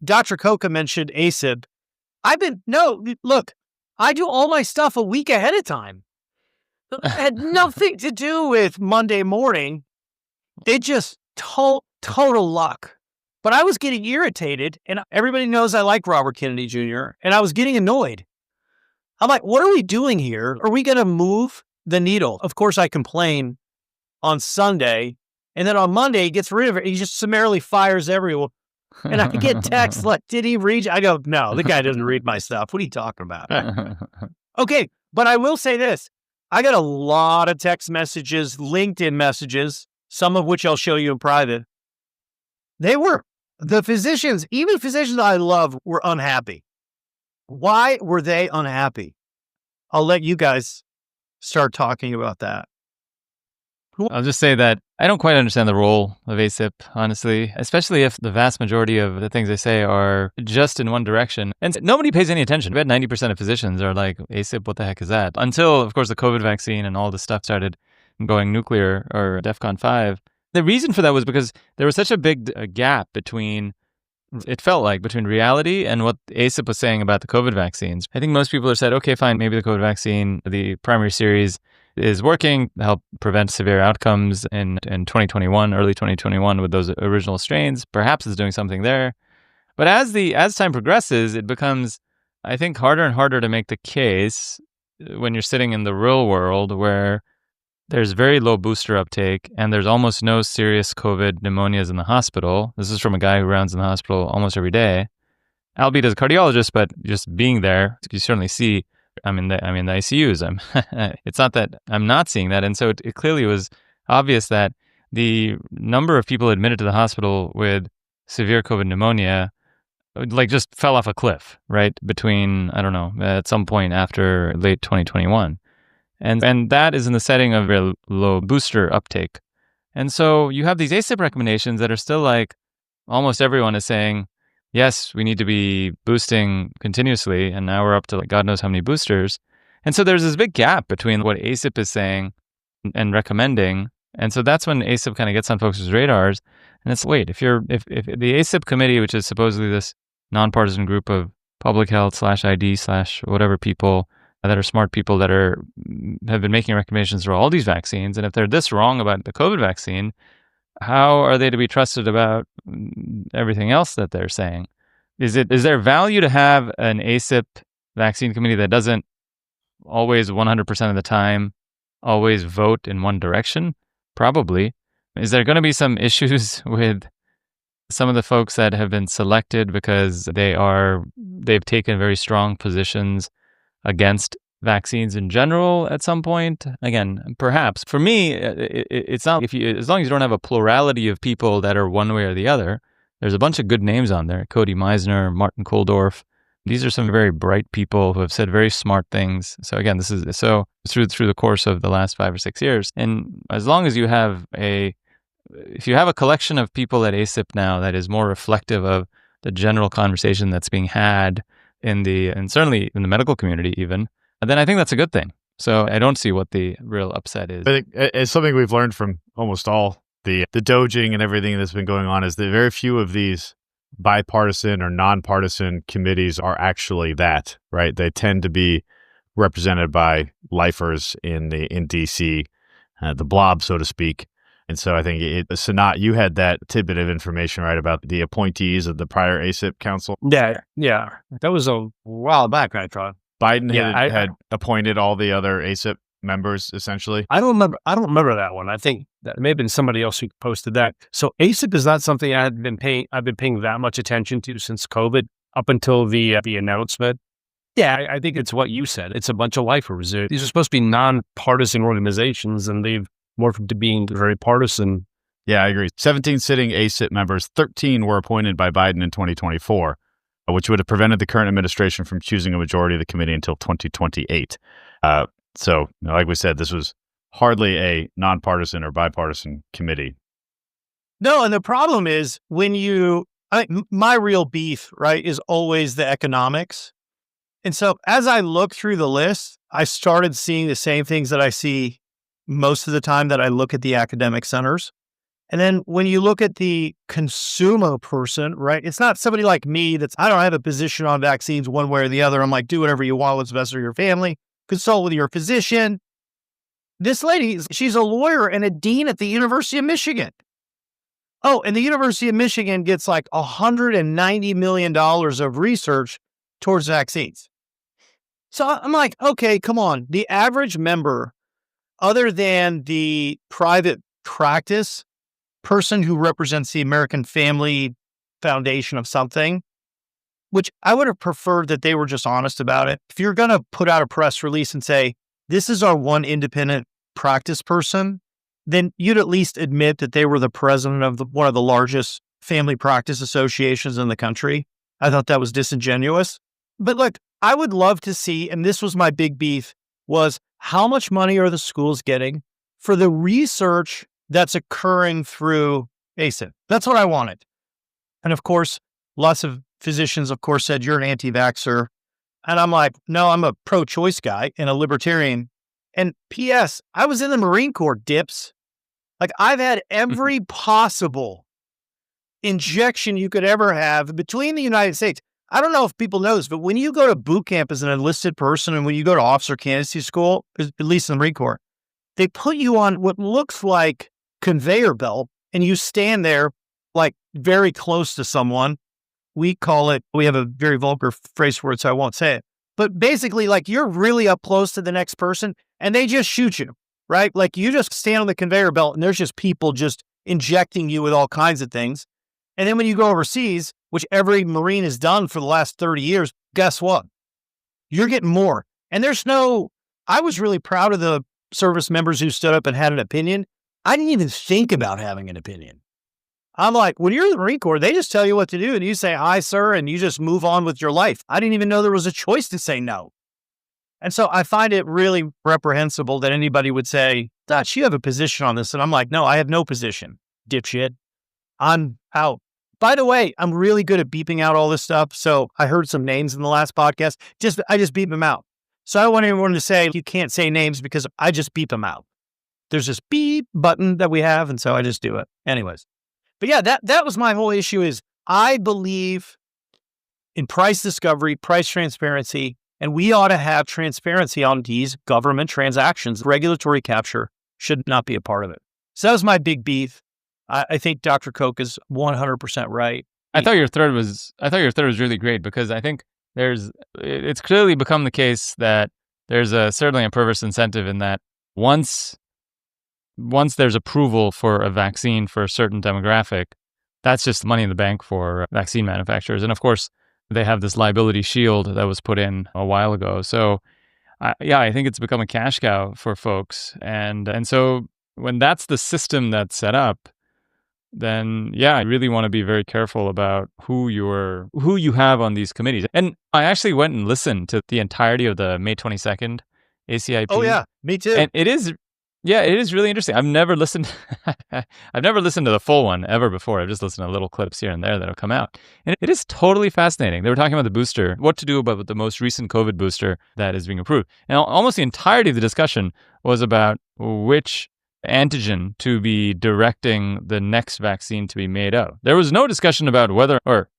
Dr. Coca mentioned ACIP. Look, I do all my stuff a week ahead of time. It had nothing to do with Monday morning. It just total luck. But I was getting irritated, and everybody knows I like Robert Kennedy Jr., and I was getting annoyed. I'm like, what are we doing here? Are we going to move the needle? Of course, I complain on Sunday, and then on Monday, he gets rid of it. He just summarily fires everyone. And I get texts like, did he read? I go, no, the guy doesn't read my stuff. What are you talking about? Okay, but I will say this. I got a lot of text messages, LinkedIn messages, some of which I'll show you in private. The physicians, even physicians I love, were unhappy. Why were they unhappy? I'll let you guys start talking about that. I'll just say that I don't quite understand the role of ACIP, honestly, especially if the vast majority of the things they say are just in one direction. And nobody pays any attention. We had 90% of physicians are like, ACIP, what the heck is that? Until, of course, the COVID vaccine and all this stuff started going nuclear or DEFCON 5. The reason for that was because there was such a big gap between, it felt like, between reality and what ACIP was saying about the COVID vaccines. I think most people have said, okay, fine, maybe the COVID vaccine, the primary series is working to help prevent severe outcomes in 2021, early 2021 with those original strains. Perhaps it's doing something there. But as time progresses, it becomes, I think, harder and harder to make the case when you're sitting in the real world where there's very low booster uptake and there's almost no serious COVID pneumonias in the hospital. This is from a guy who rounds in the hospital almost every day, albeit as a cardiologist, but just being there, you certainly see, I'm in the ICUs. It's not that I'm not seeing that. And so it clearly was obvious that the number of people admitted to the hospital with severe COVID pneumonia like just fell off a cliff, right? Between, I don't know, at some point after late 2021. And that is in the setting of very low booster uptake. And so you have these ACIP recommendations that are still like, almost everyone is saying, yes, we need to be boosting continuously. And now we're up to like God knows how many boosters. And so there's this big gap between what ACIP is saying and recommending. And so that's when ACIP kind of gets on folks' radars. And it's, wait, if the ACIP committee, which is supposedly this nonpartisan group of public health /ID /whatever people that are smart people that have been making recommendations for all these vaccines, and if they're this wrong about the COVID vaccine, how are they to be trusted about everything else that they're saying? Is there value to have an ACIP vaccine committee that doesn't always 100% of the time always vote in one direction? Probably. Is there going to be some issues with some of the folks that have been selected because they've taken very strong positions against vaccines in general at some point? Again, perhaps. For me, it's not, as long as you don't have a plurality of people that are one way or the other. There's a bunch of good names on there. Cody Meisner, Martin Kulldorff. These are some very bright people who have said very smart things. So again, this is through the course of the last 5 or 6 years. And as long as you have if you have a collection of people at ACIP now that is more reflective of the general conversation that's being had and certainly in the medical community even, then I think that's a good thing. So I don't see what the real upset is. But it's something we've learned from almost all the doging and everything that's been going on is that very few of these bipartisan or nonpartisan committees are actually that, right? They tend to be represented by lifers in DC, the blob, so to speak. And so I think Sanat, you had that tidbit of information, right, about the appointees of the prior ACIP council? Yeah. That was a while back, I thought. Biden had appointed all the other ACIP members, essentially. I don't remember that one. I think that may have been somebody else who posted that. So ACIP is not something I've been paying that much attention to since COVID, up until the announcement. Yeah, I think it's what you said. It's a bunch of lifers. These are supposed to be nonpartisan organizations, and they've morphed into being very partisan. Yeah, I agree. 17 sitting ACIP members, 13 were appointed by Biden in 2024, which would have prevented the current administration from choosing a majority of the committee until 2028. So, like we said, this was hardly a nonpartisan or bipartisan committee. No, and the problem is my real beef, right, is always the economics. And so as I look through the list, I started seeing the same things that I see most of the time that I look at the academic centers. And then when you look at the consumer person, right, it's not somebody like me I don't have a position on vaccines one way or the other. I'm like, do whatever you want, what's best for your family, consult with your physician. This lady, she's a lawyer and a dean at the University of Michigan. Oh, and the University of Michigan gets like $190 million of research towards vaccines. So I'm like, okay, come on. The average member, other than the private practice person who represents the American Family Foundation of something, which I would have preferred that they were just honest about it. If you're going to put out a press release and say, this is our one independent practice person, then you'd at least admit that they were the president of one of the largest family practice associations in the country. I thought that was disingenuous. But look, I would love to see, and this was my big beef, was how much money are the schools getting for the research that's occurring through ACIP? That's what I wanted. And of course, lots of physicians, of course, said, you're an anti-vaxxer. And I'm like, no, I'm a pro-choice guy and a libertarian. And P.S., I was in the Marine Corps, dips. Like, I've had every possible injection you could ever have between the United States. I don't know if people know this, but when you go to boot camp as an enlisted person and when you go to officer candidacy school, at least in the Marine Corps, they put you on what looks like conveyor belt and you stand there like very close to someone. We have a very vulgar phrase for it, so I won't say it. But basically, like, you're really up close to the next person and they just shoot you, right? Like, you just stand on the conveyor belt and there's just people just injecting you with all kinds of things. And then when you go overseas, which every Marine has done for the last 30 years, guess what? You're getting more. And I was really proud of the service members who stood up and had an opinion. I didn't even think about having an opinion. I'm like, when you're in the Marine Corps, they just tell you what to do and you say, hi, sir, and you just move on with your life. I didn't even know there was a choice to say no. And so I find it really reprehensible that anybody would say, Dutch, you have a position on this. And I'm like, no, I have no position, dipshit. I'm out. By the way, I'm really good at beeping out all this stuff. So I heard some names in the last podcast. I just beep them out. So I don't want anyone to say you can't say names because I just beep them out. There's this beep button that we have. And so I just do it. Anyways. But yeah, that was my whole issue is I believe in price discovery, price transparency, and we ought to have transparency on these government transactions. Regulatory capture should not be a part of it. So that was my big beef. I think Dr. Koch is 100% right. I thought your thread was really great because I think it's clearly become the case that there's certainly a perverse incentive in that once there's approval for a vaccine for a certain demographic, that's just money in the bank for vaccine manufacturers. And of course, they have this liability shield that was put in a while ago. So I think it's become a cash cow for folks. And so when that's the system that's set up, then I really want to be very careful about who you have on these committees. And I actually went and listened to the entirety of the May 22nd ACIP. Oh yeah, me too. And it is really interesting. I've never listened to the full one ever before. I've just listened to little clips here and there that have come out. And it is totally fascinating. They were talking about the booster, what to do about the most recent COVID booster that is being approved. And almost the entirety of the discussion was about which antigen to be directing the next vaccine to be made of. There was no discussion about whether, or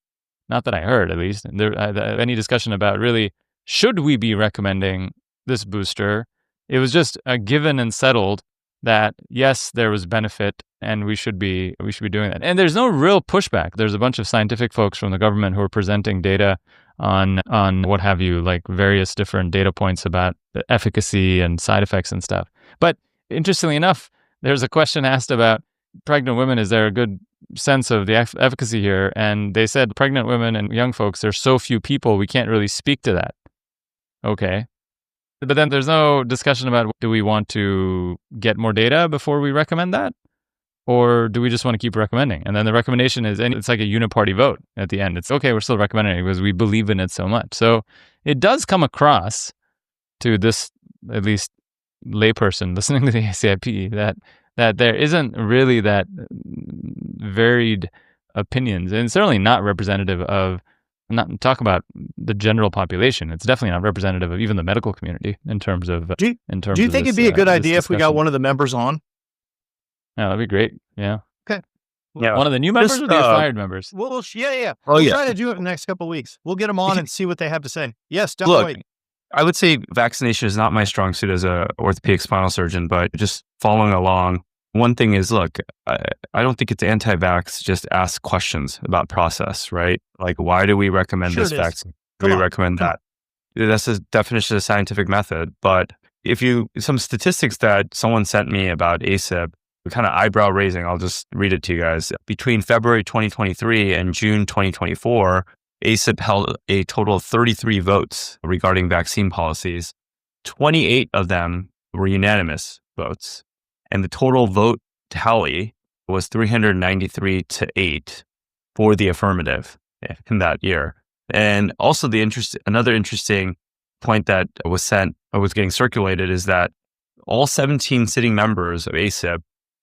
not that I heard at least, any discussion about really, should we be recommending this booster? It was just a given and settled that yes, there was benefit and we should be doing that. And there's no real pushback. There's a bunch of scientific folks from the government who are presenting data on what have you, like various different data points about the efficacy and side effects and stuff. But interestingly enough, there's a question asked about pregnant women. Is there a good sense of the efficacy here? And they said pregnant women and young folks, there's so few people, we can't really speak to that. Okay. But then there's no discussion about, do we want to get more data before we recommend that? Or do we just want to keep recommending? And then the recommendation is, and it's like a uniparty vote at the end. It's okay, we're still recommending it because we believe in it so much. So it does come across to this, at least layperson listening to the ACIP, that there isn't really that varied opinions, and certainly not representative of, I'm not talking about the general population. It's definitely not representative of even the medical community in terms of. Do you think it'd be a good idea if we got one of the members on? Yeah, that'd be great. Yeah. Okay. Yeah. One of the new members Just, or the fired members? Yeah. Oh, We'll yeah. try to do it in the next couple of weeks. We'll get them on and see what they have to say. Yes, Look, definitely. I would say vaccination is not my strong suit as a orthopedic spinal surgeon, but just following along. One thing is, look, I don't think it's anti-vax. Just ask questions about process, right? Like, why do we recommend Sure this it is. vaccine? Come Do we on, recommend that? That's the definition of scientific method. But some statistics that someone sent me about ACIP, kind of eyebrow raising, I'll just read it to you guys. Between February 2023 and June 2024, ACIP held a total of 33 votes regarding vaccine policies. 28 of them were unanimous votes. And the total vote tally was 393 to 8 for the affirmative in that year. And also another interesting point that was getting circulated is that all 17 sitting members of ACIP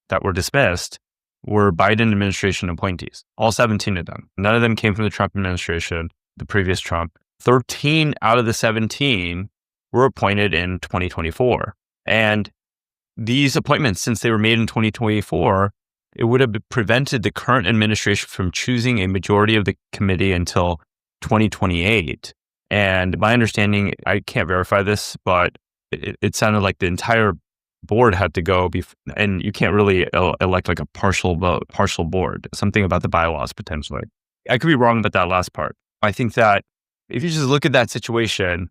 that were dismissed were Biden administration appointees. All 17 of them. None of them came from the Trump administration, the previous Trump. 13 out of the 17 were appointed in 2024. And these appointments, since they were made in 2024, it would have prevented the current administration from choosing a majority of the committee until 2028. And my understanding, I can't verify this, but it sounded like the entire board had to go, and you can't really elect like a partial board, something about the bylaws potentially. I could be wrong about that last part. I think that if you just look at that situation,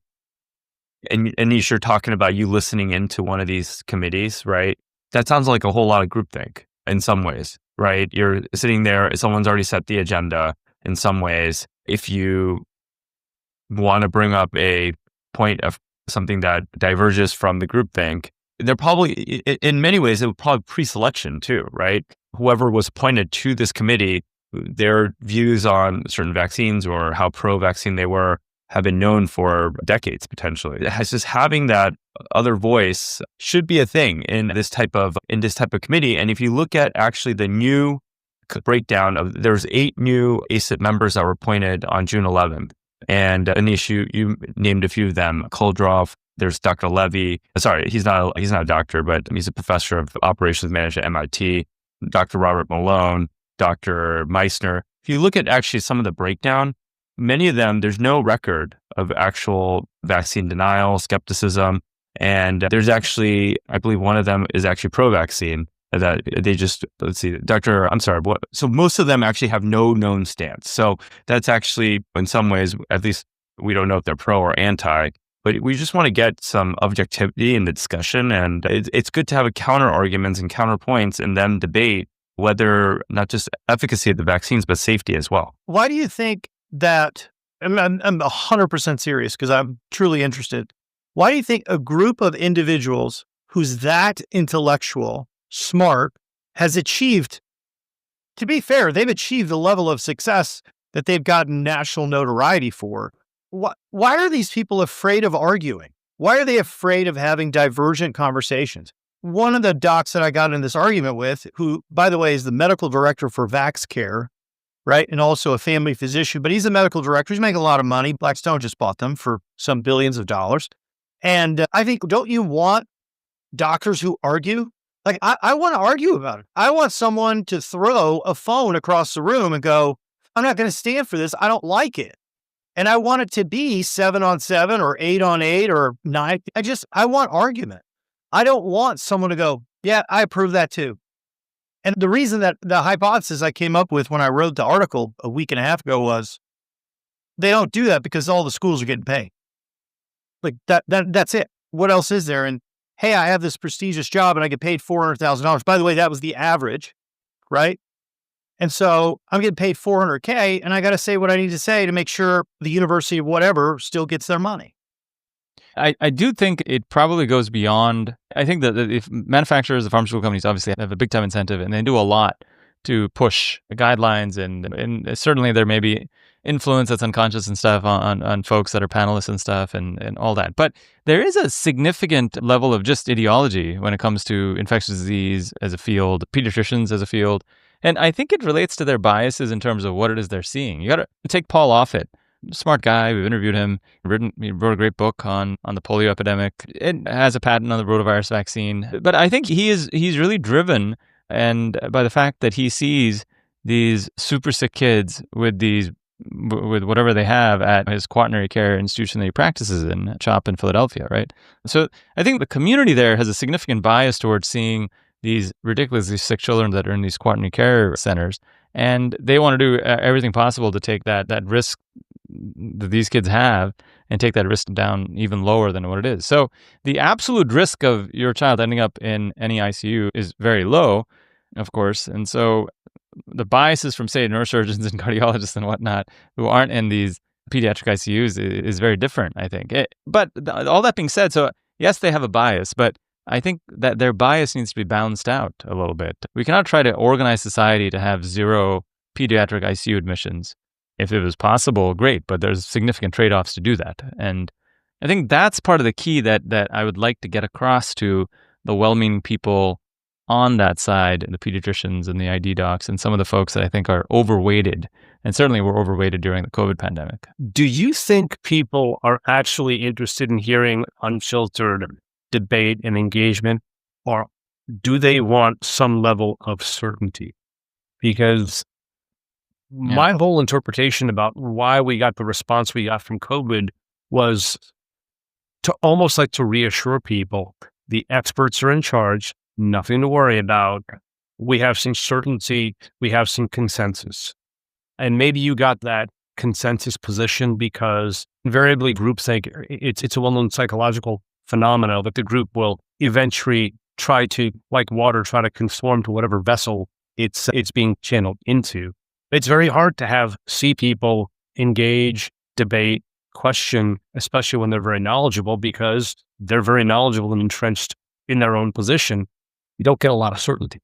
and you're talking about you listening into one of these committees, right? That sounds like a whole lot of groupthink in some ways, right? You're sitting there, someone's already set the agenda in some ways. If you want to bring up a point of something that diverges from the groupthink, they're probably, in many ways, it was probably pre-selection too, right? Whoever was appointed to this committee, their views on certain vaccines or how pro-vaccine they were have been known for decades, potentially. Just having that other voice should be a thing in this type of committee. And if you look at actually the new breakdown of, there's 8 new ACIP members that were appointed on June 11th. And Anish, you named a few of them. Kuldrov, there's Dr. Levy. Sorry, he's not a doctor, but he's a professor of operations management at MIT. Dr. Robert Malone, Dr. Meissner. If you look at actually some of the breakdown, many of them, there's no record of actual vaccine denial, skepticism. And there's actually, I believe one of them is actually pro-vaccine. That they just, let's see, so most of them actually have no known stance. So that's actually, in some ways, at least we don't know if they're pro or anti, but we just want to get some objectivity in the discussion. And it's good to have a counter arguments and counterpoints and then debate whether not just efficacy of the vaccines, but safety as well. Why do you think that, I'm 100% serious because I'm truly interested. Why do you think a group of individuals who's that intellectual, smart, has achieved, to be fair, they've achieved the level of success that they've gotten national notoriety for? Why are these people afraid of arguing? Why are they afraid of having divergent conversations? One of the docs that I got in this argument with, who, by the way, is the medical director for VaxCare, right? And also a family physician, but he's a medical director. He's making a lot of money. Blackstone just bought them for some billions of dollars. And I think, don't you want doctors who argue? Like, I want to argue about it. I want someone to throw a phone across the room and go, I'm not going to stand for this. I don't like it. And I want it to be 7-on-7 or 8-on-8 or 9. I want argument. I don't want someone to go, yeah, I approve that too. And the reason that the hypothesis I came up with when I wrote the article a week and a half ago was they don't do that because all the schools are getting paid. Like that's it. What else is there? And hey, I have this prestigious job and I get paid $400,000. By the way, that was the average, right? And so I'm getting paid $400K and I got to say what I need to say to make sure the university of whatever still gets their money. I do think it probably goes beyond. I think that if manufacturers, the pharmaceutical companies obviously have a big time incentive and they do a lot to push guidelines and certainly there may be influence that's unconscious and stuff on folks that are panelists and stuff and all that. But there is a significant level of just ideology when it comes to infectious disease as a field, pediatricians as a field. And I think it relates to their biases in terms of what it is they're seeing. You got to take Paul Offit. Smart guy. We've interviewed him. He wrote a great book on the polio epidemic. It has a patent on the rotavirus vaccine. But I think he's really driven and by the fact that he sees these super sick kids with whatever they have at his quaternary care institution that he practices in, CHOP in Philadelphia, right? So I think the community there has a significant bias towards seeing these ridiculously sick children that are in these quaternary care centers, and they want to do everything possible to take that risk that these kids have and take that risk down even lower than what it is. So the absolute risk of your child ending up in any ICU is very low, of course. And so the biases from, say, neurosurgeons and cardiologists and whatnot who aren't in these pediatric ICUs is very different, I think. But all that being said, so yes, they have a bias, but I think that their bias needs to be balanced out a little bit. We cannot try to organize society to have zero pediatric ICU admissions. If it was possible, great, but there's significant trade-offs to do that. And I think that's part of the key that I would like to get across to the well-meaning people on that side, the pediatricians and the ID docs and some of the folks that I think are overweighted, and certainly were overweighted during the COVID pandemic. Do you think people are actually interested in hearing unfiltered debate and engagement, or do they want some level of certainty? Because my whole interpretation about why we got the response we got from COVID was to almost like to reassure people, the experts are in charge, nothing to worry about. We have some certainty, we have some consensus. And maybe you got that consensus position because invariably groupthink, it's a well-known psychological phenomenon that the group will eventually try to, like water, try to conform to whatever vessel it's being channeled into. It's very hard to see people engage, debate, question, especially when they're very knowledgeable, because they're very knowledgeable and entrenched in their own position. You don't get a lot of certainty.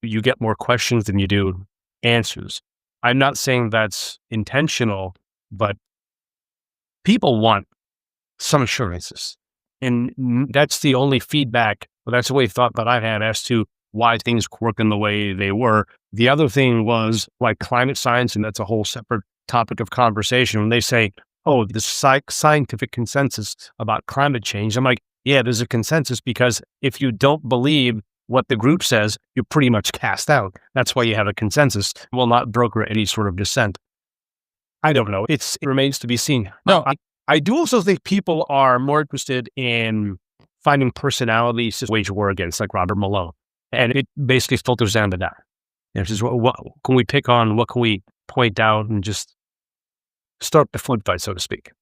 You get more questions than you do answers. I'm not saying that's intentional, but people want some assurances. And that's the only feedback, or that's the way thought that I've had as to why things work in the way they were. The other thing was like climate science, and that's a whole separate topic of conversation. When they say, oh, the scientific consensus about climate change, I'm like, yeah, there's a consensus, because if you don't believe what the group says, you're pretty much cast out. That's why you have a consensus. It will not broker any sort of dissent. I don't know. It remains to be seen. No, I do also think people are more interested in finding personalities to wage war against, like Robert Malone. And it basically filters down to that. It's just, what can we pick on? What can we point out and just start the food fight, so to speak?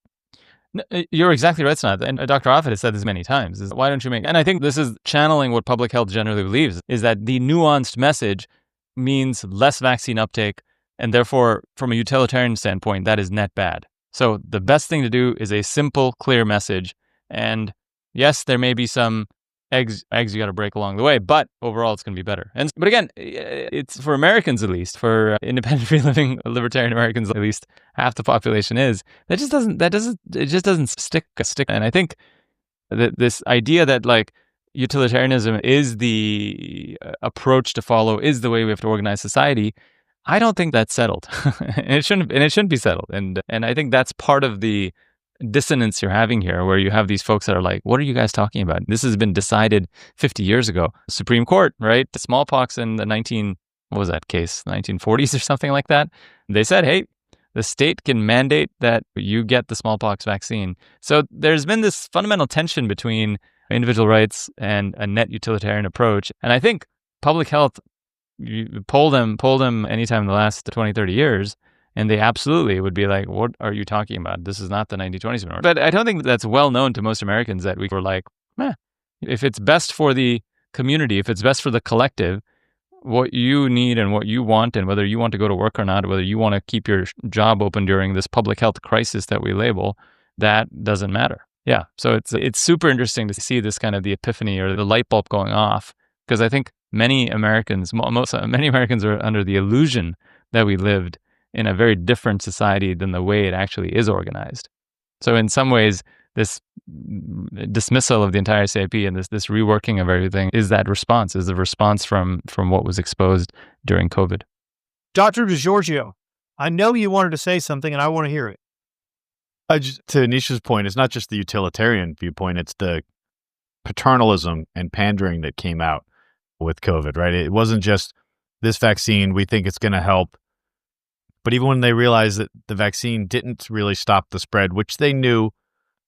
No, you're exactly right, Sanat. And Dr. Offit has said this many times, is why don't you make... And I think this is channeling what public health generally believes, is that the nuanced message means less vaccine uptake, and therefore, from a utilitarian standpoint, that is net bad. So the best thing to do is a simple, clear message. And yes, there may be some eggs you got to break along the way, but overall it's going to be better. But again, it's for Americans, at least for independent free living libertarian Americans, at least half the population is, it just doesn't stick. And I think that this idea that like utilitarianism is the approach to follow, is the way we have to organize society, I don't think that's settled. and it shouldn't be settled. And I think that's part of the dissonance you're having here, where you have these folks that are like, what are you guys talking about? This has been decided 50 years ago. Supreme Court, right? The smallpox in the 1940s or something like that. They said, hey, the state can mandate that you get the smallpox vaccine. So there's been this fundamental tension between individual rights and a net utilitarian approach. And I think public health, you poll them anytime in the last 20, 30 years, and they absolutely would be like, what are you talking about? This is not the 1920s anymore. But I don't think that's well known to most Americans, that we were like, if it's best for the community, if it's best for the collective, what you need and what you want, and whether you want to go to work or not, whether you want to keep your job open during this public health crisis that we label, that doesn't matter. Yeah. So it's super interesting to see this kind of the epiphany or the light bulb going off, because I think many Americans are under the illusion that we lived in a very different society than the way it actually is organized. So in some ways, this dismissal of the entire ACIP and this reworking of everything is the response from what was exposed during COVID. Dr. DiGiorgio, I know you wanted to say something and I want to hear it. To Anisha's point, it's not just the utilitarian viewpoint, it's the paternalism and pandering that came out with COVID, right? It wasn't just this vaccine, we think it's going to help But even when they realized that the vaccine didn't really stop the spread, which they knew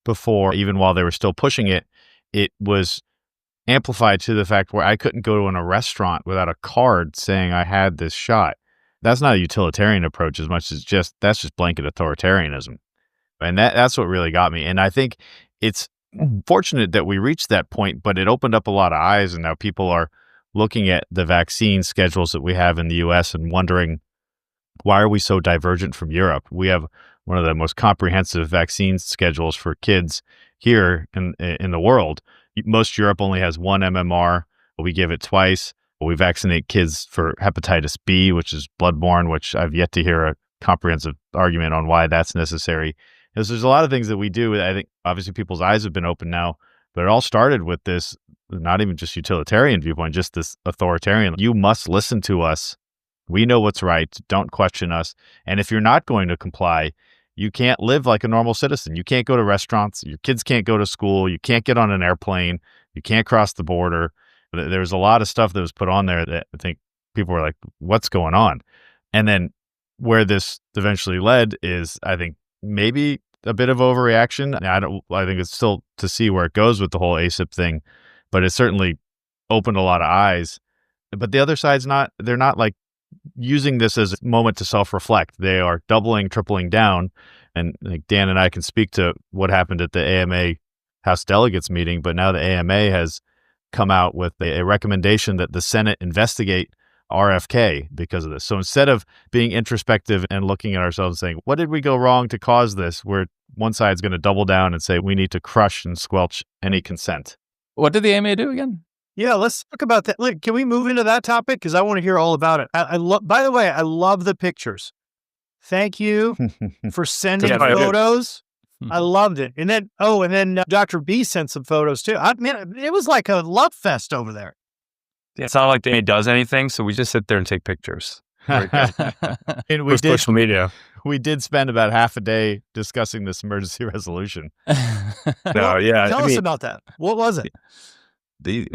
before, even while they were still pushing it, it was amplified to the fact where I couldn't go to a restaurant without a card saying I had this shot. That's not a utilitarian approach as much as that's just blanket authoritarianism. And that's what really got me. And I think it's fortunate that we reached that point, but it opened up a lot of eyes. And now people are looking at the vaccine schedules that we have in the US and wondering, why are we so divergent from Europe? We have one of the most comprehensive vaccine schedules for kids here in the world. Most Europe only has one MMR. We give it twice. We vaccinate kids for hepatitis B, which is bloodborne, which I've yet to hear a comprehensive argument on why that's necessary. Because there's a lot of things that we do. I think obviously people's eyes have been open now, but it all started with this, not even just utilitarian viewpoint, just this authoritarian. You must listen to us. We know what's right. Don't question us. And if you're not going to comply, you can't live like a normal citizen. You can't go to restaurants. Your kids can't go to school. You can't get on an airplane. You can't cross the border. There's a lot of stuff that was put on there that I think people were like, what's going on? And then where this eventually led is, I think, maybe a bit of overreaction. I think it's still to see where it goes with the whole ACIP thing, but it certainly opened a lot of eyes. But the other side's they're not like using this as a moment to self-reflect. They are doubling, tripling down. And like Dan and I can speak to what happened at the AMA House Delegates meeting, but now the AMA has come out with a recommendation that the Senate investigate RFK because of this. So instead of being introspective and looking at ourselves and saying, what did we go wrong to cause this? Where one side's going to double down and say, we need to crush and squelch any consent. What did the AMA do again? Yeah, let's talk about that. Look, can we move into that topic? Because I want to hear all about it. By the way, I love the pictures. Thank you for sending photos. I loved it. And then Dr. B sent some photos too. I mean, it was like a love fest over there. Yeah, it's not like they does anything, so we just sit there and take pictures. And for social media. We did spend about half a day discussing this emergency resolution. Tell us about that. What was it?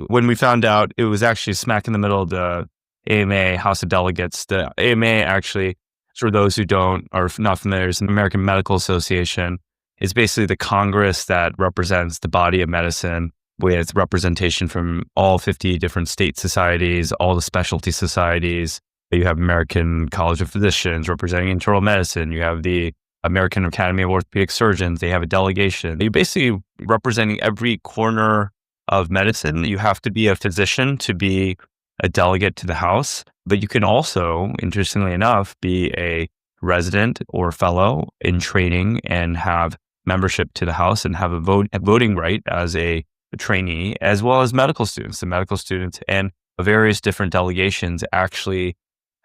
When we found out, it was actually smack in the middle of the AMA House of Delegates. The AMA actually, for those who are not familiar, is the American Medical Association. It's basically the Congress that represents the body of medicine with representation from all 50 different state societies, all the specialty societies. You have American College of Physicians representing internal medicine. You have the American Academy of Orthopedic Surgeons. They have a delegation. You're basically representing every corner of medicine. You have to be a physician to be a delegate to the House, but you can also, interestingly enough, be a resident or fellow in training and have membership to the House and have a voting right as a trainee, as well as medical students. The medical students and various different delegations actually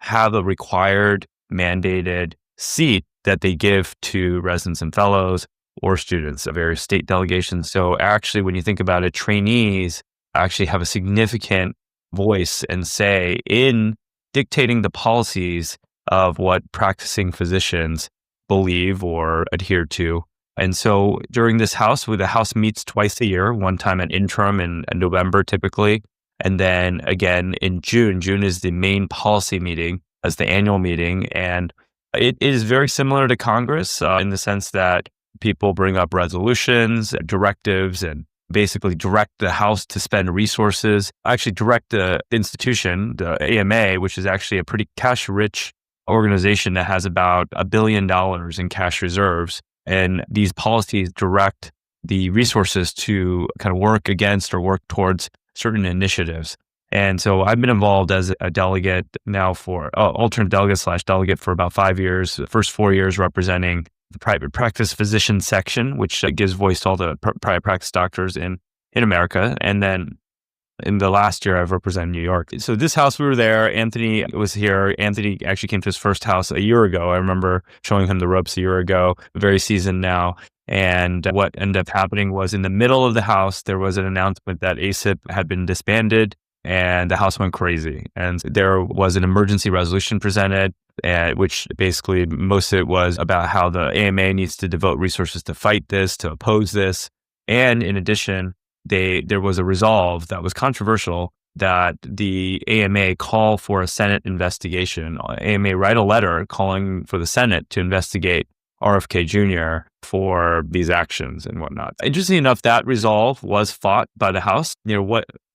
have a required mandated seat that they give to residents and fellows or students of various state delegations. So actually, when you think about it, trainees actually have a significant voice and say in dictating the policies of what practicing physicians believe or adhere to. And so during this House, the House meets twice a year, one time at interim in November typically, and then again in June. June is the main policy meeting as the annual meeting. And it is very similar to Congress in the sense that people bring up resolutions, directives, and basically direct the House to spend resources, actually direct the institution, the AMA, which is actually a pretty cash-rich organization that has about $1 billion in cash reserves. And these policies direct the resources to kind of work against or work towards certain initiatives. And so I've been involved as a delegate now for alternate delegate for about 5 years, the first 4 years representing the private practice physician section, which gives voice to all the private practice doctors in America. And then in the last year, I've represented New York. So this House, we were there. Anthony was here. Anthony actually came to his first House a year ago. I remember showing him the ropes a year ago, very seasoned now. And what ended up happening was in the middle of the House, there was an announcement that ACIP had been disbanded and the House went crazy. And there was an emergency resolution presented, which basically most of it was about how the AMA needs to devote resources to fight this, to oppose this. And in addition, there was a resolve that was controversial that the AMA call for a Senate investigation. AMA write a letter calling for the Senate to investigate RFK Jr. for these actions and whatnot. Interestingly enough, that resolve was fought by the House.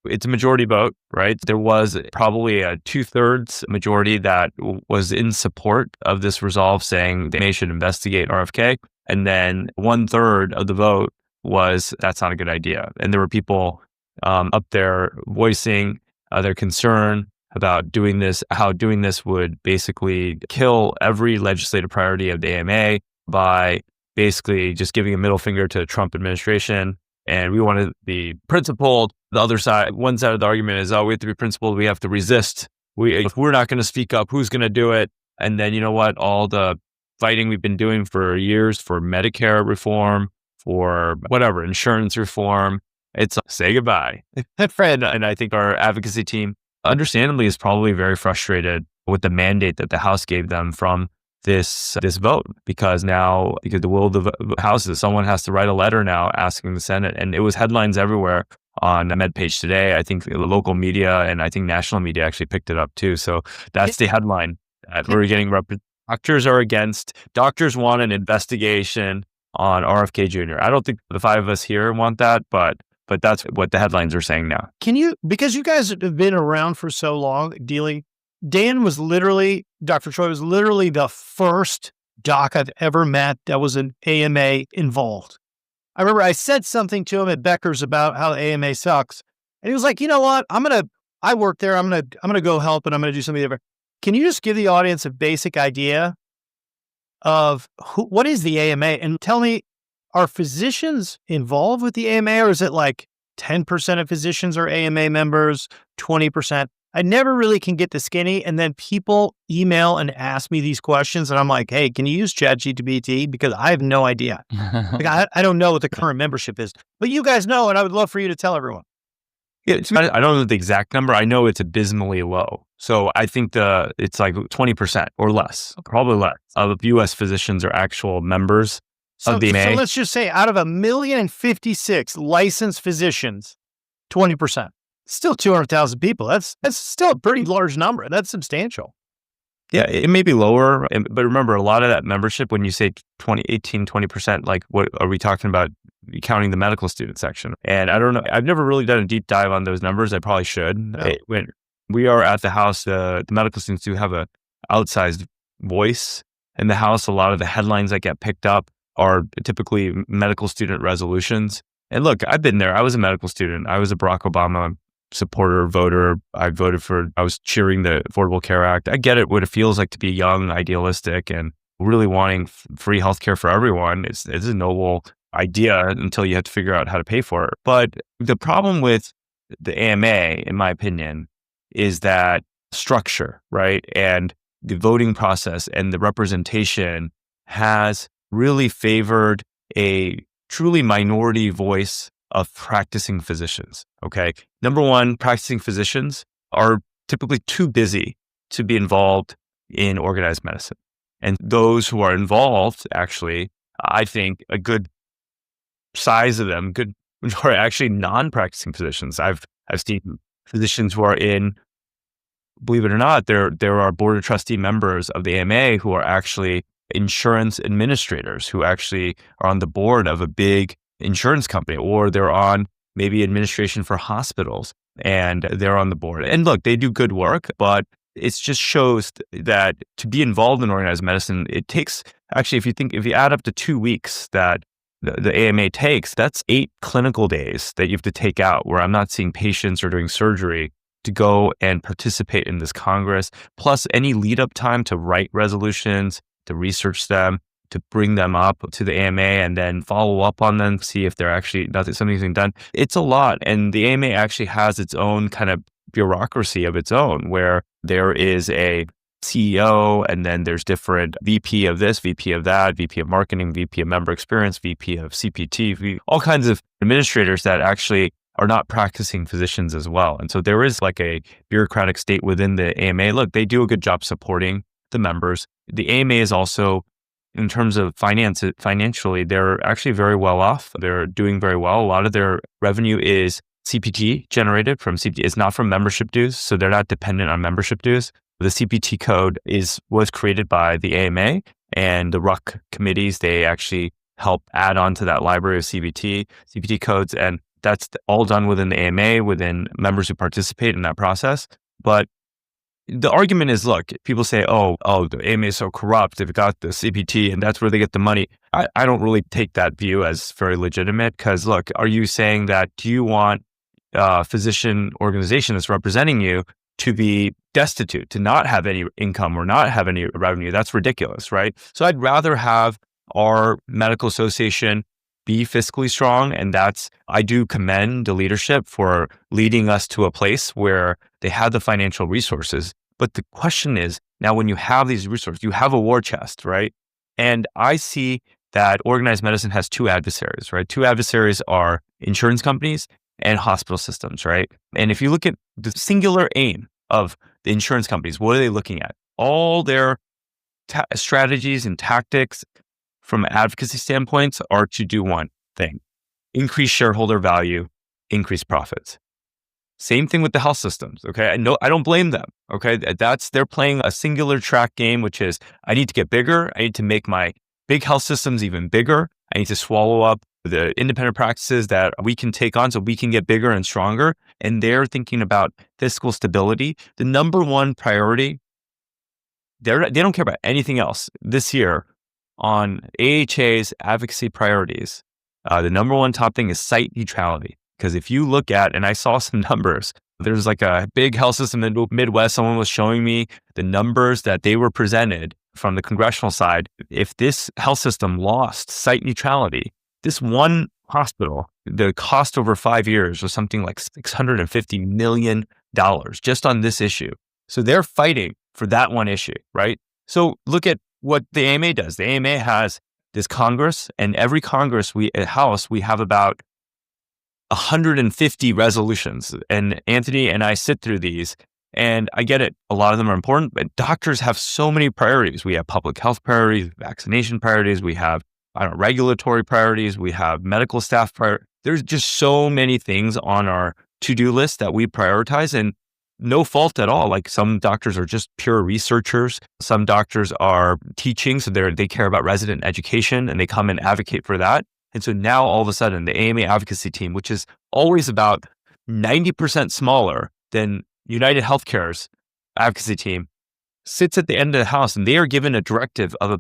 It's a majority vote, right? There was probably a 2/3 majority that was in support of this resolve saying they should investigate RFK. And then 1/3 of the vote was that's not a good idea. And there were people up there voicing their concern about doing this, how doing this would basically kill every legislative priority of the AMA by basically just giving a middle finger to the Trump administration. And we want to be principled. The other side, one side of the argument is, we have to be principled. We have to resist. If we're not going to speak up, who's going to do it? And then, you know what? All the fighting we've been doing for years for Medicare reform, for whatever, insurance reform, it's say goodbye. And I think our advocacy team, understandably, is probably very frustrated with the mandate that the House gave them from this vote, because the will of the House is someone has to write a letter now asking the Senate. And it was headlines everywhere on MedPage Today. I think the local media and I think national media actually picked it up too. So that's the headline that we're getting. Doctors are against. Doctors want an investigation on RFK Jr. I don't think the five of us here want that, but that's what the headlines are saying now. Because you guys have been around for so long dealing, Dr. Troy was literally the first doc I've ever met that was an AMA involved. I remember I said something to him at Becker's about how the AMA sucks. And he was like, you know what? I work there. I'm going to go help and I'm going to do something different. Can you just give the audience a basic idea of what is the AMA, and tell me, are physicians involved with the AMA, or is it like 10% of physicians are AMA members, 20%? I never really can get the skinny. And then people email and ask me these questions, and I'm like, hey, can you use ChatGPT? Because I have no idea. I don't know what the current membership is, but you guys know, and I would love for you to tell everyone. Yeah, I don't know the exact number. I know it's abysmally low. So I think it's like 20% or less, probably less, of U.S. physicians are actual members of the AMA. So let's just say out of 1,056,000 licensed physicians, 20%. Still 200,000 people. That's still a pretty large number. That's substantial. Yeah, it may be lower, but remember, a lot of that membership, when you say 20%, like what are we talking about? Counting the medical student section. And I don't know, I've never really done a deep dive on those numbers. I probably should. No. When we are at the House, the medical students do have a outsized voice in the House. A lot of the headlines that get picked up are typically medical student resolutions. And look, I've been there. I was a medical student. I was a Barack Obama supporter, voter. I was cheering the Affordable Care Act. I get it, what it feels like to be young, idealistic, and really wanting free healthcare for everyone. It's a noble idea until you have to figure out how to pay for it. But the problem with the AMA, in my opinion, is that structure, right? And the voting process and the representation has really favored a truly minority voice of practicing physicians, okay? Number one, practicing physicians are typically too busy to be involved in organized medicine. And those who are involved, actually, I think a good size of them are actually non-practicing physicians. I've seen physicians who are in, believe it or not, there are board of trustee members of the AMA who are actually insurance administrators, who actually are on the board of a big insurance company, or they're on maybe administration for hospitals and they're on the board. And look, they do good work, but it just shows that to be involved in organized medicine, it takes, actually, if you add up to 2 weeks that the AMA takes, that's 8 clinical days that you have to take out where I'm not seeing patients or doing surgery to go and participate in this Congress, plus any lead up time to write resolutions, to research them, to bring them up to the AMA and then follow up on them, see if they're actually something's being done. It's a lot. And the AMA actually has its own kind of bureaucracy of its own, where there is a CEO, and then there's different VP of this, VP of that, VP of marketing, VP of member experience, VP of CPT, all kinds of administrators that actually are not practicing physicians as well. And so there is like a bureaucratic state within the AMA. Look, they do a good job supporting the members. The AMA is also, in terms of financially, they're actually very well off. They're doing very well. A lot of their revenue is CPT generated from CPT. It's not from membership dues, so they're not dependent on membership dues. The CPT code was created by the AMA, and the RUC committees, they actually help add on to that library of CPT codes, and that's all done within the AMA, within members who participate in that process. But the argument is, look, people say, oh, the AMA is so corrupt, they've got the CPT and that's where they get the money. I don't really take that view as very legitimate, because look, are you saying that, do you want a physician organization that's representing you to be destitute, to not have any income or not have any revenue? That's ridiculous, right? So I'd rather have our medical association be fiscally strong. And I do commend the leadership for leading us to a place where they have the financial resources. But the question is, now when you have these resources, you have a war chest, right? And I see that organized medicine has two adversaries, right? Two adversaries are insurance companies and hospital systems, right? And if you look at the singular aim of the insurance companies, what are they looking at? All their strategies and tactics from advocacy standpoints are to do one thing: increase shareholder value, increase profits. Same thing with the health systems, okay? I don't blame them, okay? They're playing a singular track game, which is, I need to get bigger. I need to make my big health systems even bigger. I need to swallow up the independent practices that we can take on so we can get bigger and stronger. And they're thinking about fiscal stability. The number one priority, they don't care about anything else this year on AHA's advocacy priorities. The number one top thing is site neutrality. Because if you look at, and I saw some numbers, there's like a big health system in the Midwest. Someone was showing me the numbers that they were presented from the congressional side. If this health system lost site neutrality, this one hospital, the cost over 5 years was something like $650 million just on this issue. So they're fighting for that one issue, right? So look at what the AMA does. The AMA has this Congress, and every Congress, House, we have about 150 resolutions. And Anthony and I sit through these, and I get it. A lot of them are important, but doctors have so many priorities. We have public health priorities, vaccination priorities. We have, regulatory priorities. We have medical staff priorities. There's just so many things on our to-do list that we prioritize, and no fault at all. Like, some doctors are just pure researchers. Some doctors are teaching, so they care about resident education, and they come and advocate for that. And so now all of a sudden, the AMA advocacy team, which is always about 90% smaller than United Healthcare's advocacy team, sits at the end of the house, and they are given a directive of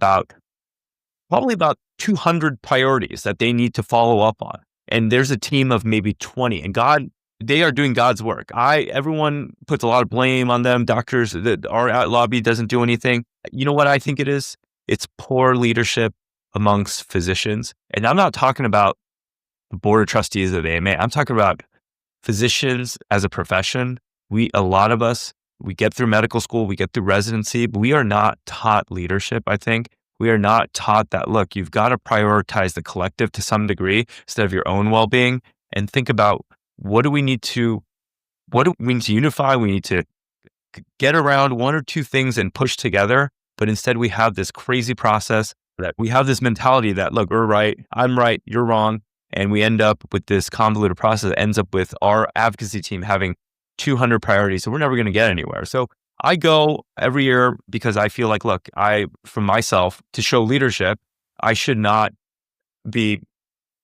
probably about 200 priorities that they need to follow up on. And there's a team of maybe 20, and they are doing God's work. Everyone puts a lot of blame on them. Doctors, our lobby doesn't do anything. You know what I think it is? It's poor leadership amongst physicians. And I'm not talking about the board of trustees of the AMA. I'm talking about physicians as a profession. A lot of us, we get through medical school, we get through residency, but we are not taught leadership, I think. We are not taught that, look, you've got to prioritize the collective to some degree instead of your own well-being, and think about what do we need to unify? We need to get around one or two things and push together. But instead we have this crazy process that we have this mentality that, look, we're right, I'm right, you're wrong. And we end up with this convoluted process that ends up with our advocacy team having 200 priorities. So we're never going to get anywhere. So I go every year because I feel like, look, for myself, to show leadership, I should not be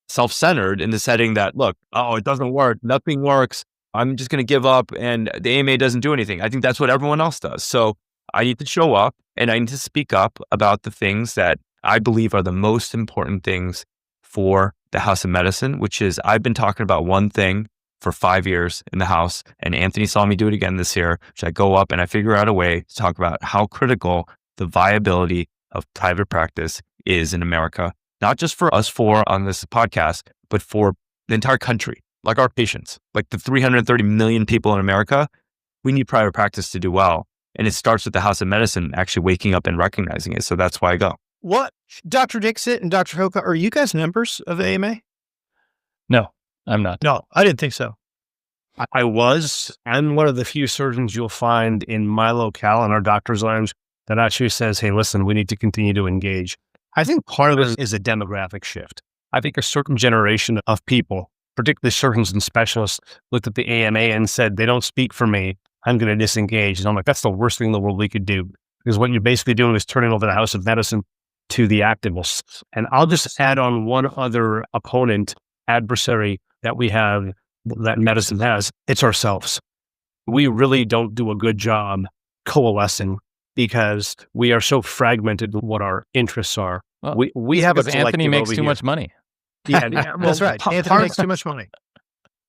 self-centered in the setting that, look, it doesn't work, nothing works, I'm just going to give up, and the AMA doesn't do anything. I think that's what everyone else does. So I need to show up, and I need to speak up about the things that I believe are the most important things for the House of Medicine, which is, I've been talking about one thing for 5 years in the House, and Anthony saw me do it again this year, which I go up and I figure out a way to talk about how critical the viability of private practice is in America, not just for us four on this podcast, but for the entire country, like our patients, like the 330 million people in America. We need private practice to do well. And it starts with the House of Medicine actually waking up and recognizing it. So that's why I go. What, Dr. Dixit and Dr. Hoka, are you guys members of the AMA? No, I'm not. No, I didn't think so. I was. I'm one of the few surgeons you'll find in my locale in our doctor's lounge that actually says, hey, listen, we need to continue to engage. I think part of it is a demographic shift. I think a certain generation of people particularly surgeons and specialists, looked at the AMA and said, they don't speak for me. I'm going to disengage. And I'm like, that's the worst thing in the world we could do. Because what you're basically doing is turning over the house of medicine to the activists. And I'll just add on one other opponent, adversary that we have, that medicine has. It's ourselves. We really don't do a good job coalescing because we are so fragmented with what our interests are. Well, we have a because Anthony collective makes over too here. much money. Yeah, That's right. Anthony makes too much money.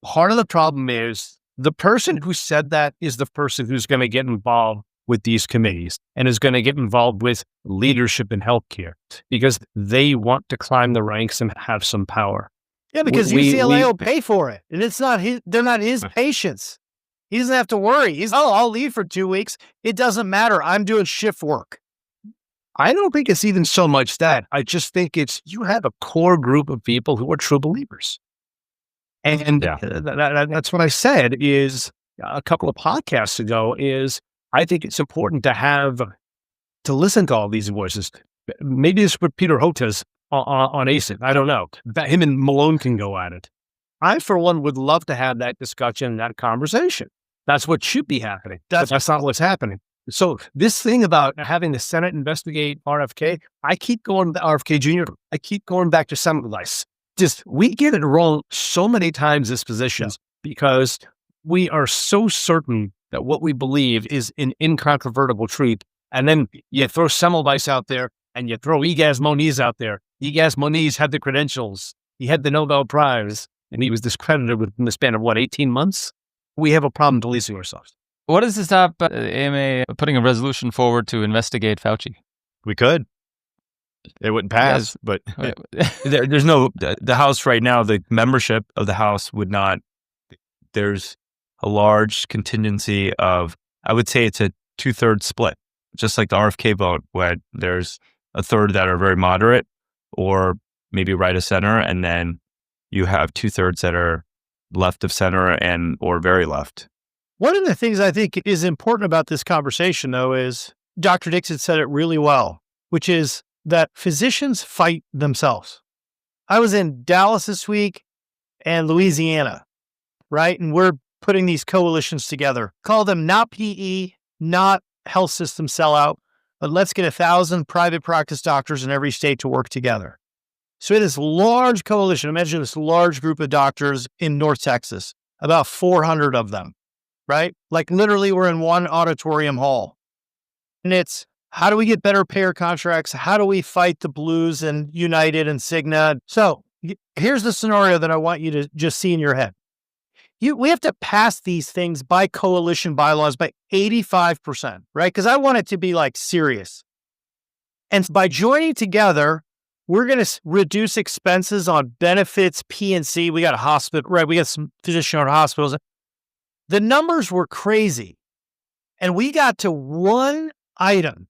Part of the problem is the person who said that is the person who's going to get involved with these committees and is going to get involved with leadership in healthcare because they want to climb the ranks and have some power. Yeah, because UCLA will pay for it. And it's not they're not his patients. He doesn't have to worry. I'll leave for 2 weeks. It doesn't matter. I'm doing shift work. I don't think it's even so much that. I just think it's you have a core group of people who are true believers. And that's what I said is a couple of podcasts ago is I think it's important to listen to all these voices. Maybe it's what Peter Hota's on ACIP. I don't know. Him and Malone can go at it. I, for one, would love to have that discussion, that conversation. That's what should be happening. That's not what's happening. So this thing about having the Senate investigate RFK, I keep going to RFK Jr. I keep going back to Semmelweis. Just, we get it wrong so many times as physicians because we are so certain that what we believe is an incontrovertible truth. And then you throw Semmelweis out there and you throw Igaz Moniz out there. Igaz Moniz had the credentials. He had the Nobel Prize and he was discredited within the span of 18 months? We have a problem policing ourselves. What does to stop AMA putting a resolution forward to investigate Fauci? We could. It wouldn't pass, but there's no, the House right now, the membership of the House would not, there's a large contingency of, I would say it's a 2/3 split, just like the RFK vote, where there's a third that are very moderate or maybe right of center. And then you have 2/3 that are left of center and, or very left. One of the things I think is important about this conversation, though, is Dr. Dixon said it really well, which is that physicians fight themselves. I was in Dallas this week and Louisiana, right? And we're putting these coalitions together. Call them not PE, not health system sellout, but let's get 1,000 private practice doctors in every state to work together. So we had this large coalition. Imagine this large group of doctors in North Texas, about 400 of them, right? Like literally we're in one auditorium hall. And it's, how do we get better payer contracts? How do we fight the Blues and United and Cigna? So here's the scenario that I want you to just see in your head. We have to pass these things by coalition bylaws by 85%, right? Because I want it to be like serious. And by joining together, we're going to reduce expenses on benefits, P&C. We got a hospital, right? We got some physician-owned hospitals. The numbers were crazy. And we got to one item.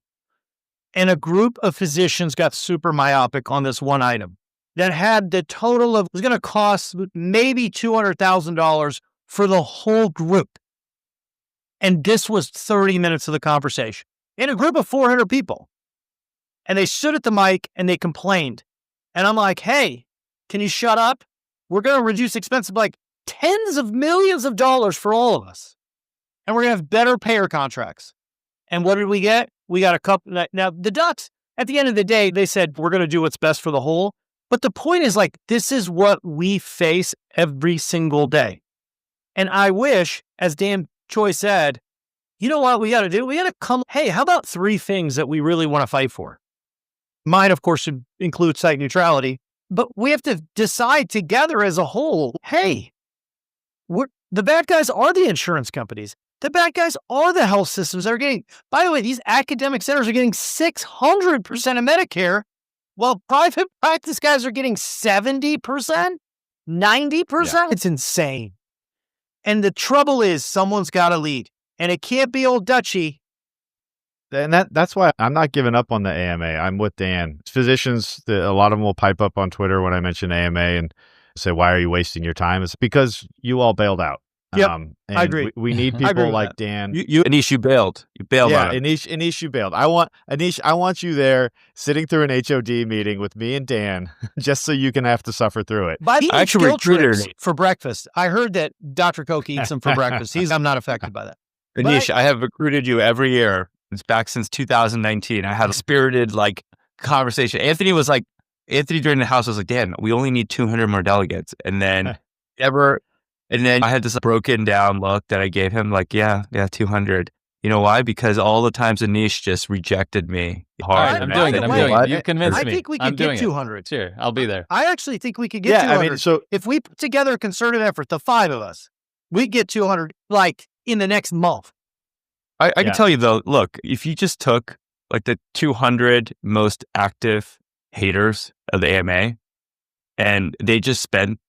And a group of physicians got super myopic on this one item that had the total of, was going to cost maybe $200,000 for the whole group. And this was 30 minutes of the conversation in a group of 400 people. And they stood at the mic and they complained. And I'm like, hey, can you shut up? We're going to reduce expenses by like tens of millions of dollars for all of us. And we're going to have better payer contracts. And what did we get? We got a couple. Now, the docs, at the end of the day, they said, we're going to do what's best for the whole. But the point is like, this is what we face every single day. And I wish, as Dan Choi said, you know what we got to do? We got to come, hey, how about 3 things that we really want to fight for? Mine, of course, should include site neutrality, but we have to decide together as a whole, hey, the bad guys are the insurance companies. The bad guys are the health systems that are getting, by the way, these academic centers are getting 600% of Medicare, while private practice guys are getting 70%, 90%. Yeah. It's insane. And the trouble is someone's got to lead, and it can't be old Dutchy. And that's why I'm not giving up on the AMA. I'm with Dan. Physicians, a lot of them will pipe up on Twitter when I mention AMA and say, why are you wasting your time? It's because you all bailed out. Yep, And I agree. We need I agree people with like that. Dan. Anish, you bailed. You bailed Yeah, on him. Anish, you bailed. Anish, I want you there sitting through an HOD meeting with me and Dan, just so you can have to suffer through it. But he I eats actually guilt recruited trips for breakfast. I heard that Dr. Koch eats them for breakfast. I'm not affected by that. Anish, I have recruited you every year. It's back since 2019. I had a spirited conversation. Anthony during the house was like, Dan, we only need 200 more delegates. And then I had this broken down look that I gave him, 200. You know why? Because all the times Anish just rejected me hard. Right, I'm doing it. You've convinced me. I think we could get 200. Sure, I'll be there. I actually think we could get 200. I mean, so if we put together a concerted effort, the 5 of us, we get 200 in the next month. I can tell you though, look, if you just took the 200 most active haters of the AMA and they just spent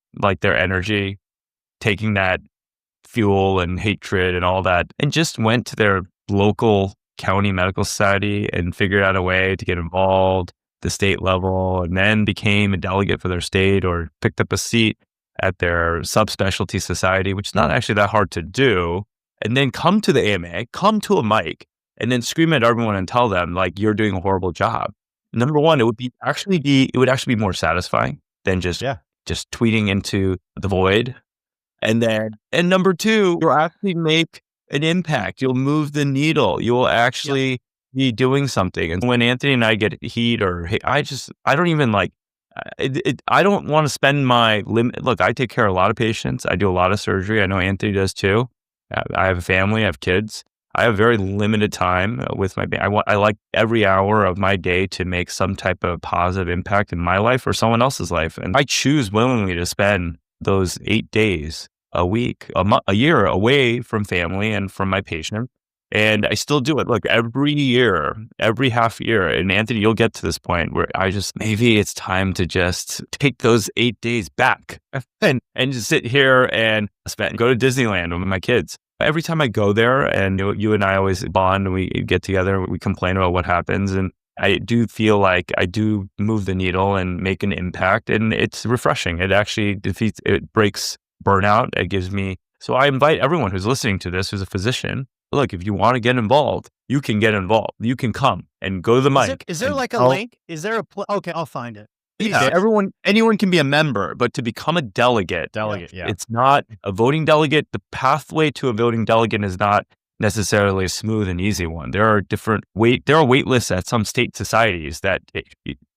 their energy taking that fuel and hatred and all that and just went to their local county medical society and figured out a way to get involved at the state level and then became a delegate for their state or picked up a seat at their subspecialty society, which is not actually that hard to do, and then come to the AMA, come to a mic, and then scream at everyone and tell them you're doing a horrible job. Number one, it would actually be more satisfying than just tweeting into the void. And number two, you'll actually make an impact. You'll move the needle. You will actually be doing something. And when Anthony and I get heat I don't even I don't want to spend my limit. Look, I take care of a lot of patients. I do a lot of surgery. I know Anthony does too. I have a family. I have kids. I have very limited time with my. I like every hour of my day to make some type of positive impact in my life or someone else's life, and I choose willingly to spend those 8 days a week, a year away from family and from my patient. And I still do it. Look, every year, every half year, and Anthony, you'll get to this point where maybe it's time to just take those 8 days back and just sit here and go to Disneyland with my kids. Every time I go there, and you and I always bond, and we get together, we complain about what happens, and I do feel like I do move the needle and make an impact, and it's refreshing. It actually it breaks burnout. It gives me, so I invite everyone who's listening to this, who's a physician, look, if you want to get involved, you can get involved. You can come and go to the mic. Is there a link? Is there okay, I'll find it. Yeah, anyone can be a member, but to become a delegate, it's not a voting delegate. The pathway to a voting delegate is not necessarily a smooth and easy one. There are wait lists at some state societies that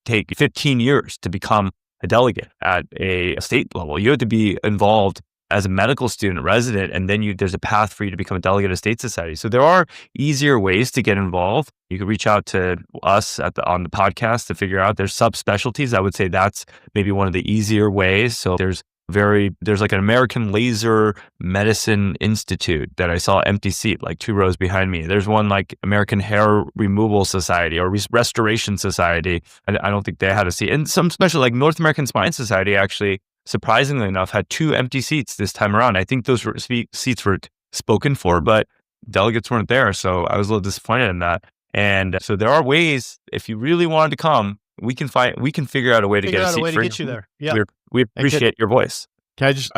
take 15 years to become a delegate at a state level. You have to be involved as a medical student resident, and then there's a path for you to become a delegate of state society. So there are easier ways to get involved. You could reach out to us on the podcast to figure out there's subspecialties. I would say that's maybe one of the easier ways. So there's an American Laser Medicine Institute that I saw empty seat 2 rows behind me. There's one American Hair Removal Society or Restoration Society. I don't think they had a seat. And some special North American Spine Society actually, surprisingly enough, had 2 empty seats this time around. I think those seats were spoken for, but delegates weren't there. So I was a little disappointed in that. And so there are ways, if you really wanted to come, we can figure out a way to get a seat for get you there. Yeah. We appreciate your voice. Can I just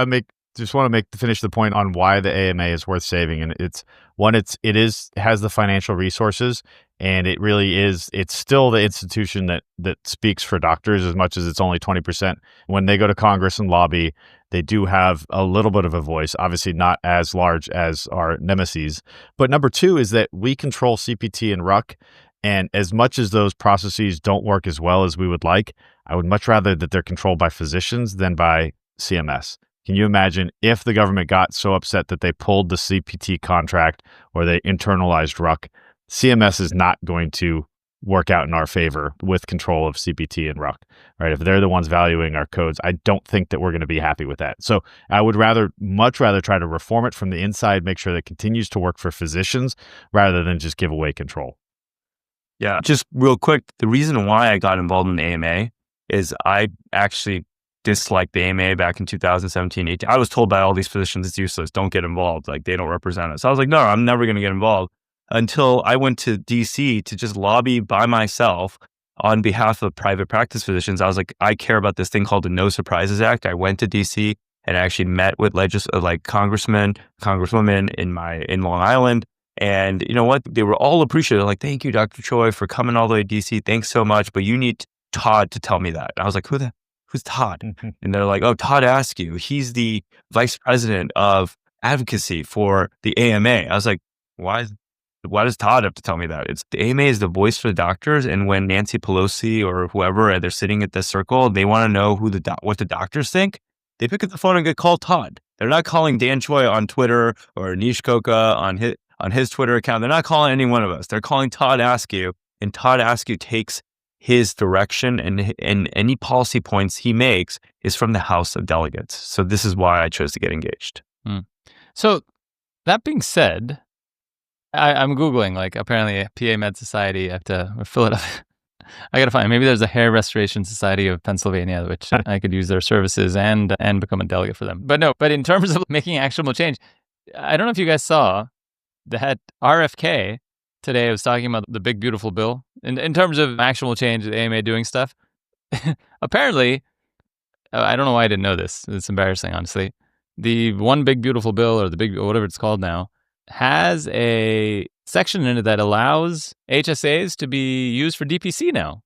want to finish the point on why the AMA is worth saving? And it has the financial resources, and it really is. It's still the institution that speaks for doctors as much as it's only 20%. When they go to Congress and lobby, they do have a little bit of a voice, obviously not as large as our nemesis. But number 2 is that we control CPT and RUC. And as much as those processes don't work as well as we would like, I would much rather that they're controlled by physicians than by CMS. Can you imagine if the government got so upset that they pulled the CPT contract or they internalized RUC? CMS is not going to work out in our favor with control of CPT and RUC, right? If they're the ones valuing our codes, I don't think that we're going to be happy with that. So I would much rather try to reform it from the inside, make sure that it continues to work for physicians rather than just give away control. Yeah, just real quick, the reason why I got involved in the AMA is I actually disliked the AMA back in 2017, 18. I was told by all these physicians it's useless, don't get involved, they don't represent us. So I was like, no, I'm never going to get involved, until I went to DC to just lobby by myself on behalf of private practice physicians. I was like, I care about this thing called the No Surprises Act. I went to DC. and I actually met with congressmen, congresswomen in Long Island. And you know what? They were all appreciative. Like, thank you, Dr. Choi, for coming all the way to DC. Thanks so much. But you need Todd to tell me that. And I was like, who's Todd? And they're like, oh, Todd Askew. He's the vice president of advocacy for the AMA. I was like, why does Todd have to tell me that? The AMA is the voice for the doctors. And when Nancy Pelosi or whoever, they're sitting at this circle, they want to know what the doctors think. They pick up the phone and get called Todd. They're not calling Dan Choi on Twitter or Anish Koka on his Twitter account. They're not calling any one of us. They're calling Todd Askew, and Todd Askew takes his direction, and any policy points he makes is from the House of Delegates. So this is why I chose to get engaged. So that being said, I'm Googling, like, apparently PA Med Society. I have to fill it up. I got to find, maybe there's a Hair Restoration Society of Pennsylvania, which I could use their services and become a delegate for them. But in terms of making actionable change, I don't know if you guys saw that RFK today was talking about the big, beautiful bill. In terms of actionable change, the AMA doing stuff. Apparently, I don't know why I didn't know this. It's embarrassing, honestly. The one big, beautiful bill, or the big, whatever it's called now, has a section in it that allows HSAs to be used for DPC now.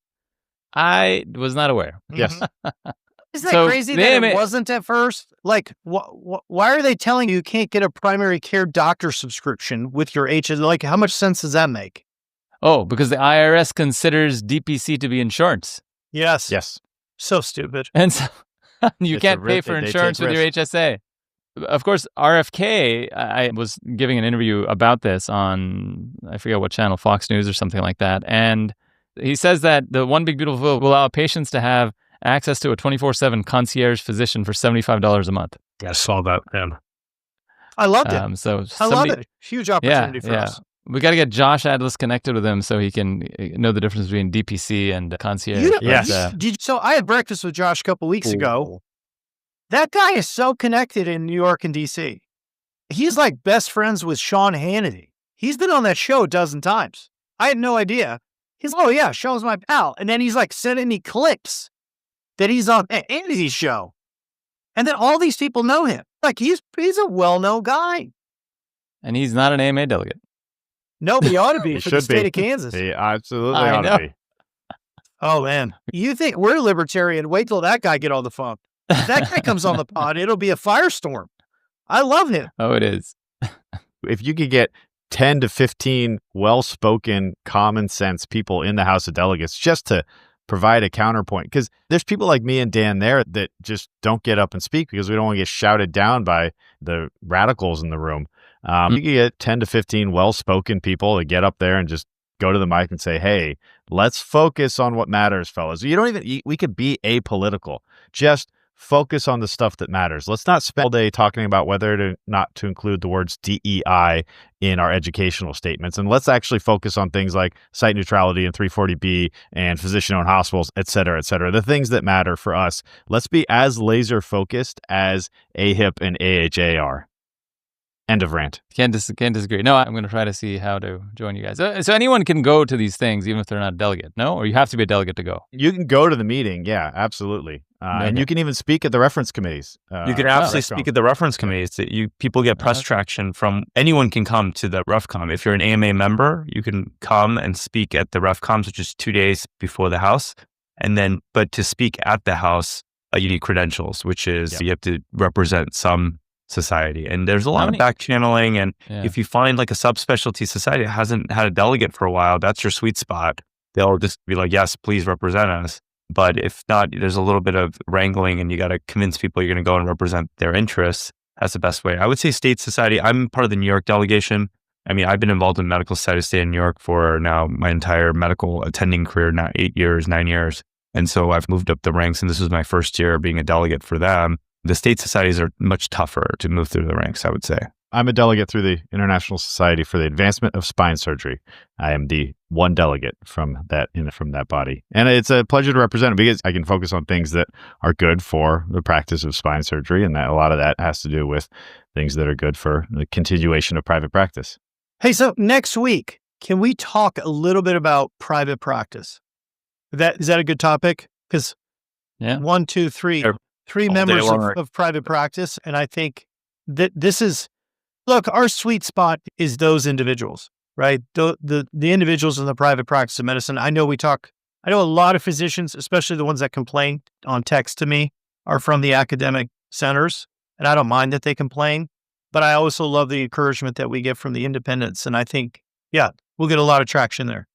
I was not aware. Yes. Isn't that crazy that it wasn't at first? Like, why are they telling you can't get a primary care doctor subscription with your HSA? Like, how much sense does that make? Oh, because the IRS considers DPC to be insurance. Yes. Yes. So stupid. And so you can't pay for insurance with your HSA. Of course, RFK, I was giving an interview about this on, I forget what channel, Fox News or something like that. And he says that the one big, beautiful bill will allow patients to have access to a 24/7 concierge physician for $75 a month. I saw that, man. I loved it. I love it. Huge opportunity for us. We got to get Josh Atlas connected with him so he can know the difference between DPC and concierge. So I had breakfast with Josh a couple weeks ago. That guy is so connected in New York and DC. He's like best friends with Sean Hannity. He's been on that show a dozen times. I had no idea. He's like, oh yeah, Sean's my pal. And then he's like sending me clips that he's on Hannity's show. And then all these people know him. Like, he's a well-known guy. And he's not an AMA delegate. No, but he ought to be for the state of Kansas. He absolutely ought to be. Oh, man. You think we're libertarian? Wait till that guy get on the phone. If that guy comes on the pod, it'll be a firestorm. I love him. Oh, it is. If you could get 10 to 15 well-spoken, common sense people in the House of Delegates just to provide a counterpoint, because there's people like me and Dan there that just don't get up and speak because we don't want to get shouted down by the radicals in the room. You can get 10 to 15 well-spoken people to get up there and just go to the mic and say, hey, let's focus on what matters, fellas. We could be apolitical. Just focus on the stuff that matters. Let's not spend all day talking about whether not to include the words DEI in our educational statements. And let's actually focus on things like site neutrality and 340B and physician-owned hospitals, et cetera, the things that matter for us. Let's be as laser focused as AHIP and AHA are. End of rant. Can't disagree. No, I'm going to try to see how to join you guys. So anyone can go to these things, even if they're not a delegate, no? Or you have to be a delegate to go? You can go to the meeting, yeah, absolutely. And you can even speak at the reference committees. You can absolutely speak at the reference committees. People get press traction from, anyone can come to the RefCom. If you're an AMA member, you can come and speak at the RefComs, which is 2 days before the House. But to speak at the House, you need credentials, which is you have to represent some society. And there's a lot of back channeling. And if you find like a subspecialty society that hasn't had a delegate for a while, that's your sweet spot. They'll just be like, yes, please represent us. But if not, there's a little bit of wrangling and you got to convince people you're going to go and represent their interests. That's the best way. I would say state society. I'm part of the New York delegation. I mean, I've been involved in medical society state in New York for now my entire medical attending career, now 9 years. And so I've moved up the ranks, and this was my first year being a delegate for them. The state societies are much tougher to move through the ranks, I would say. I'm a delegate through the International Society for the Advancement of Spine Surgery. I am the one delegate from that body. And it's a pleasure to represent it because I can focus on things that are good for the practice of spine surgery. And that a lot of that has to do with things that are good for the continuation of private practice. Hey, so next week, can we talk a little bit about private practice? Is that a good topic? Because 1, 2, 3, 3 all day members long. of private practice. And I think that this is, look, our sweet spot is those individuals, right? The individuals in the private practice of medicine. I know a lot of physicians, especially the ones that complain on text to me, are from the academic centers. And I don't mind that they complain, but I also love the encouragement that we get from the independents. And I think, yeah, we'll get a lot of traction there.